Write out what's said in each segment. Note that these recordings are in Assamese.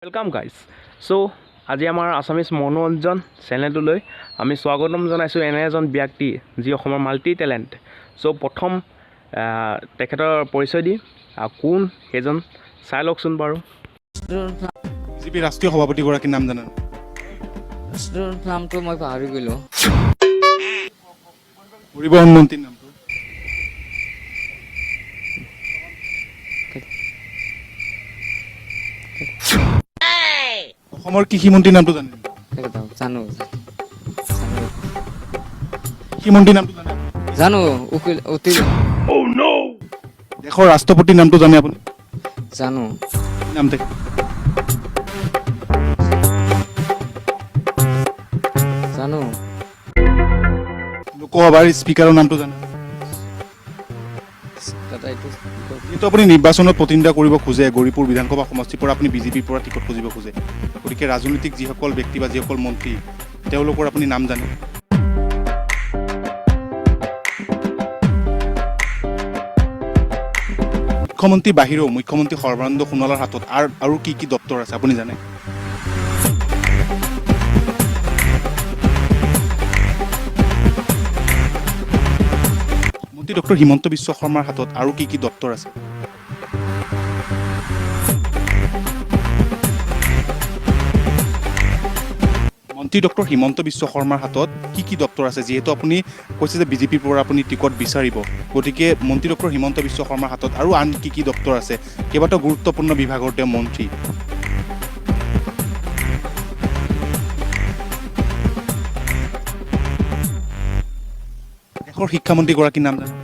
वेलकाम गाइज सो आज आम आसामिज मनोरंजन चेनेलटोলৈ আমি স্বাগতম জনাইছোঁ এনে এজন ব্যক্তি যি অসমৰ মাল্টি টেলেণ্ট সো প্ৰথম তেখেতৰ পৰিচয় দি কোন সেইজন চাই লওকচোন বাৰু বিজেপি ৰাষ্ট্ৰীয় সভাপতিগৰাকীৰ নাম জানেন নামটো মই পাহৰি গ'লো পৰিবহণ মন্ত্ৰীৰ নামটো অসমৰ কৃষি মন্ত্ৰীৰ নামটো জানেন জানো কৃষি মন্ত্ৰীৰ নামটো জানেন জানো উকিল দেশৰ ৰাষ্ট্ৰপতিৰ নামটো জানে আপুনি জানো কি নাম থাকে জানো লোকসভাৰ স্পীকাৰৰ নামটো জানে যিহেতু আপুনি নিৰ্বাচনত প্ৰতিদ্বন্দ্বিতা কৰিব খোজে গৌৰীপুৰ বিধানসভা সমষ্টিৰ পৰা আপুনি বিজেপিৰ পৰা টিকট খুজিব খোজে গতিকে ৰাজনৈতিক যিসকল ব্যক্তি বা যিসকল মন্ত্ৰী তেওঁলোকৰ আপুনি নাম জানে মুখ্যমন্ত্ৰী বাহিৰেও মুখ্যমন্ত্ৰী সৰ্বানন্দ সোণোৱালৰ হাতত আৰু কি কি দপ্তৰ আছে আপুনি জানে মন্ত্ৰী ডক্টৰ হিমন্ত বিশ্ব শৰ্মাৰ হাতত আৰু কি কি দপ্তৰ আছে মন্ত্ৰী ডক্টৰ হিমন্ত বিশ্ব শৰ্মাৰ হাতত কি কি দপ্তৰ আছে যিহেতু আপুনি কৈছে যে বিজেপিৰ পৰা আপুনি টিকট বিচাৰিব গতিকে মন্ত্ৰী ডক্টৰ হিমন্ত বিশ্ব শৰ্মাৰ হাতত আৰু আন কি কি দপ্তৰ আছে কেইবাটাও গুৰুত্বপূৰ্ণ বিভাগৰ তেওঁ মন্ত্ৰী দেশৰ শিক্ষামন্ত্ৰীগৰাকীৰ নাম জানে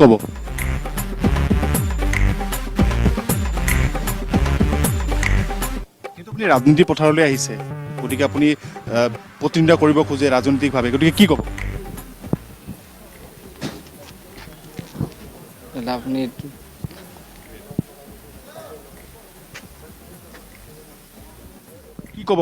ক'ব আপুনি ৰাজনীতিৰ পথাৰলৈ আহিছে গতিকে আপুনি প্ৰতিদ্বন্দ্বিতা কৰিব খোজে ৰাজনৈতিকভাৱে গতিকে কি ক'ব আপুনি কি ক'ব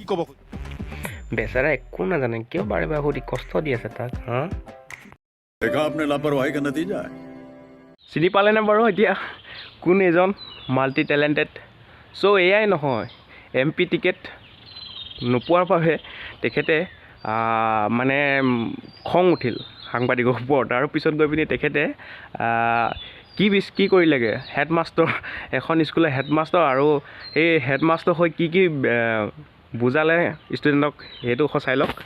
ক'ব বেচাৰা একো নাজানে কিয় বাৰে বাৰে সুধি কষ্ট দি আছে তাক হা देखा आपने लापरवाही का नतीजा है চিনি পালেনে বাৰু এতিয়া কোন এজন মাল্টি টেলেণ্টেড চ' এয়াই নহয় এম পি টিকেট নোপোৱাৰ বাবে তেখেতে মানে খং উঠিল সাংবাদিকৰ ওপৰত আৰু পিছত গৈ পিনি তেখেতে কি কৰিলেগৈ হেডমাষ্টাৰ এখন স্কুলৰ হেডমাষ্টাৰ আৰু সেই হেডমাষ্টাৰ হৈ কি বুজালে ষ্টুডেণ্টক সেইটো চাই লওক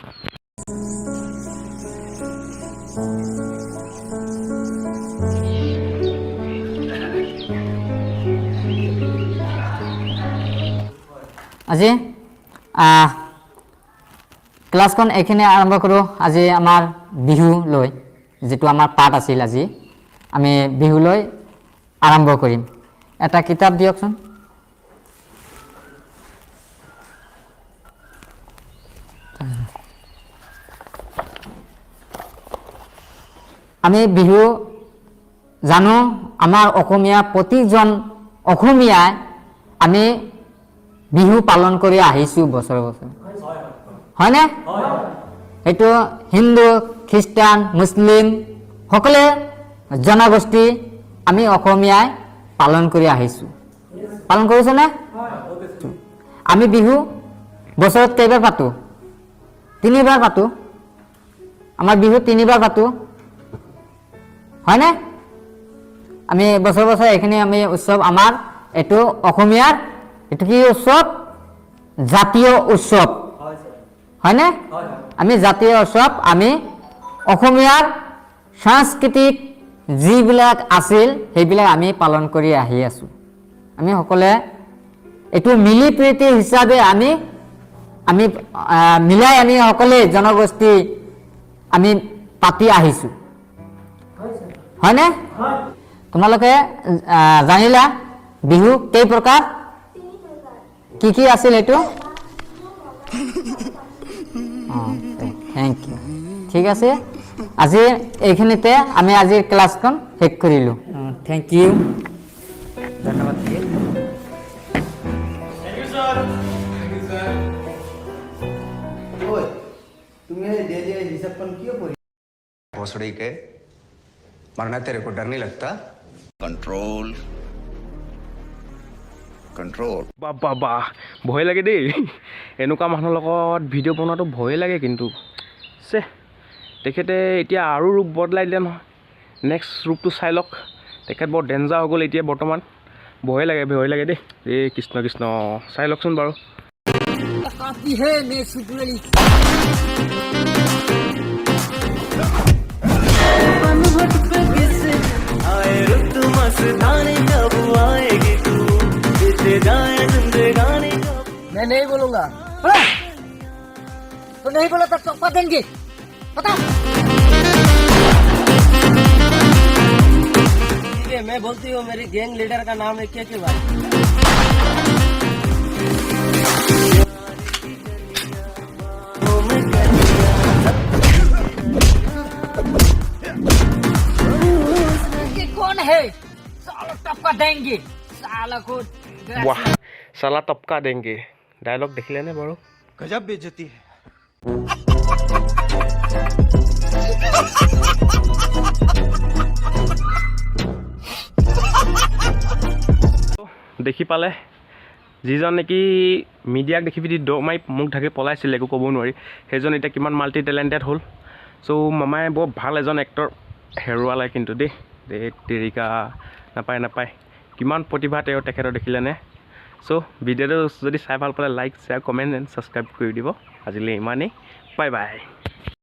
আজি ক্লাছখন এইখিনি আৰম্ভ কৰোঁ আজি আমাৰ বিহুলৈ যিটো আমাৰ পাঠ আছিল আজি আমি বিহুলৈ আৰম্ভ কৰিম এটা কিতাপ দিয়কচোন আমি বিহু জানো আমাৰ অসমীয়া প্ৰতিজন অসমীয়াই আমি বিহু পালন কৰি আহিছোঁ বছৰে বছৰে হয়নে এইটো হিন্দু খ্ৰীষ্টান মুছলিম সকলো জনগোষ্ঠী আমি অসমীয়াই পালন কৰি আহিছোঁ পালন কৰিছেনে আমি বিহু বছৰত কেইবাৰ পাতোঁ 3 বাৰ পাতোঁ আমাৰ বিহু 3 বাৰ পাতোঁ হয়নে আমি বছৰ বছৰ এইখিনি আমি উৎসৱ আমাৰ এইটো অসমীয়াৰ এইটো কি উৎসৱ জাতীয় উৎসৱ হয়নে আমি জাতীয় উৎসৱ আমি অসমীয়াৰ সাংস্কৃতিক যিবিলাক আছিল সেইবিলাক আমি পালন কৰি আহি আছোঁ আমি সকলোৱে এইটো মিলি প্ৰীতি হিচাপে আমি মিলাই আমি সকলোৱে জনগোষ্ঠী আমি পাতি আহিছোঁ হয়নে তোমালোকে জানিলা বিহু কেই প্ৰকাৰ কি আছিল এইটো থেংক ইউ ঠিক আছে আজি এইখিনিতে আমি আজিৰ ক্লাছখন শেষ কৰিলোঁ থেংক ইউ ধন্যবাদ भोसड़ी के मरना तेरे को डर नहीं लगता कंट्रोल कंट्रोल বা ভয় লাগে দেই এনেকুৱা মানুহৰ লগত ভিডিঅ' বনোৱাটো ভয় লাগে কিন্তু চে তেখেতে এতিয়া আৰু ৰূপ বদলাই দিলে নহয় নেক্সট ৰূপটো চাই লওক তেখেত বৰ ডেঞ্জাৰ হৈ গ'ল এতিয়া বৰ্তমান ভয় লাগে দেই এই কৃষ্ণ কৃষ্ণ চাই লওকচোন বাৰু मैं नहीं बोलूंगा तो नहीं बोला तो चौपा देंगे पता ठीक है मैं बोलती हूँ मेरी गैंग लीडर का नाम है के भाई ये कौन है साला टपका देंगे साला को वाह साला टपका देंगे डायलॉग দেখিলেনে বাৰু गजब बेइज्जती है দেখি পালে যিজন নেকি মিডিয়াক দেখি পিনি দ মাৰি মুখ ঢাকি পলাইছিলে একো ক'ব নোৱাৰি সেইজন এতিয়া কিমান মাল্টি টেলেণ্টেড হ'ল চ' মামাই বৰ ভাল এজন এক্টৰ হেৰুৱালে কিন্তু দেই তেৰিকা নাপায় কিমান প্ৰতিভা তেওঁ তেখেতৰ দেখিলেনে চ' ভিডিঅ'টো যদি চাই ভাল পালে like share comment and subscribe কৰি দিব আজিলৈ ইমানেই বাই বাই